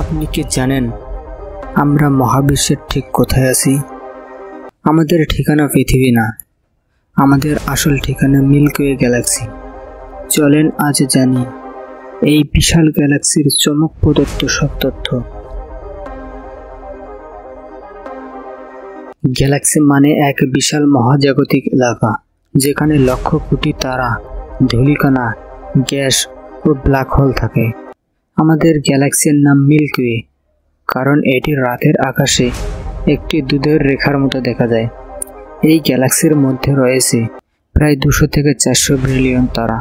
আপনি কি জানেন আমরা মহাবিশ্বের ঠিক কোথায় আছি? আমাদের ঠিকানা পৃথিবী না, আমাদের আসল ঠিকানা মিল্কি ওয়ে গ্যালাক্সি। চলেন আজ জানি এই বিশাল গ্যালাক্সির চমক প্রদত্ত সব তথ্য। গ্যালাক্সি মানে এক বিশাল মহাজাগতিক এলাকা, যেখানে লক্ষ কোটি তারা, ধূলিকণা, গ্যাস ও ব্ল্যাক হোল থাকে। আমাদের গ্যালাক্সির নাম মিল্কি ওয়ে, কারণ এটি রাতের আকাশে একটি দুধের রেখার মতো দেখা যায়। এই গ্যালাক্সির মধ্যে রয়েছে প্রায় 200 থেকে 400 বিলিয়ন তারা।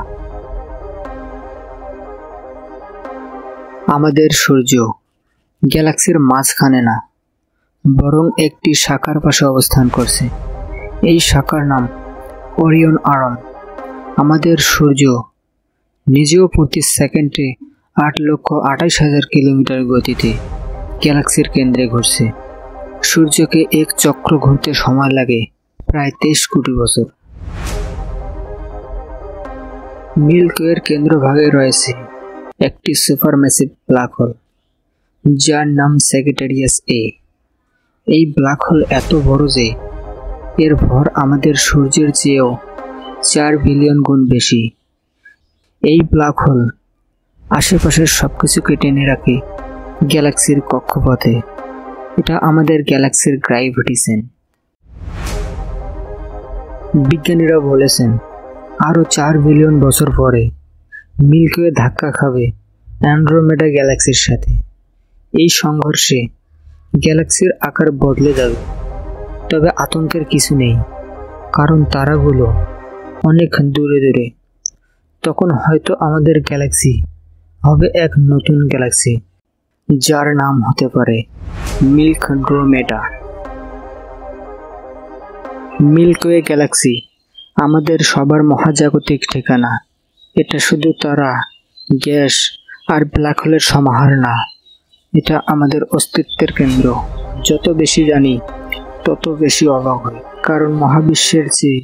আমাদের সূর্য গ্যালাক্সির মাঝখানে না, বরং একটি শাখার পাশে অবস্থান করছে। এই শাখার নাম ওরিয়ন আরম। আমাদের সূর্য নিজেও প্রতি সেকেন্ডে 8,28,000 কিলোমিটার গতিতে গ্যালাক্সির কেন্দ্রে ঘুরছে। সূর্যকে এক চক্র ঘুরতে সময় লাগে প্রায় 23 কোটি বছর। মিল্কি ওয়ের কেন্দ্রভাগে রয়েছে একটি সুপারম্যাসিভ ব্ল্যাক হোল, যার নাম স্যাজিটারিয়াস এ। এই ব্ল্যাক হোল এত বড় যে এর ভর আমাদের সূর্যের চেয়েও 4 বিলিয়ন গুণ বেশি। এই ব্ল্যাক হোল আশেপাশের সবকিছুকে টেনে রাখে গ্যালাক্সির কক্ষপথে। এটা আমাদের গ্যালাক্সির গ্র্যাভিটেশন। বিজ্ঞানীরা বলেছেন আরও 4 বিলিয়ন বছর পরে মিল্কি ওয়ে ধাক্কা খাবে অ্যান্ড্রোমেডা গ্যালাক্সির সাথে। এই সংঘর্ষে গ্যালাক্সির আকার বদলে যাবে, তবে আতঙ্কের কিছু নেই, কারণ তারাগুলো অনেক দূরে দূরে। তখন হয়তো আমাদের গ্যালাক্সি হবে এক নতুন গ্যালাক্সি, যার নাম হতে পারে মিল্কড্রোমেডা। মিল্কি ওয়ে গ্যালাক্সি আমাদের সবার মহাজাগতিক ঠিকানা। এটা শুধু তারা, গ্যাস আর ব্ল্যাক হোলের সমাহার না, এটা আমাদের অস্তিত্বের কেন্দ্র। যত বেশি জানি তত বেশি অবাক হই, কারণ মহাবিশ্বের চেয়ে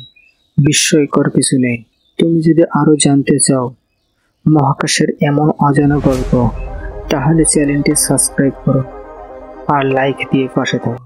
বিস্ময়কর কিছু নেই। তুমি যদি আরও জানতে চাও মহাকাশের এমন অজানা গল্প, তাহলে চ্যানেলটি সাবস্ক্রাইব করো আর লাইক দিয়ে পাশে থাকো।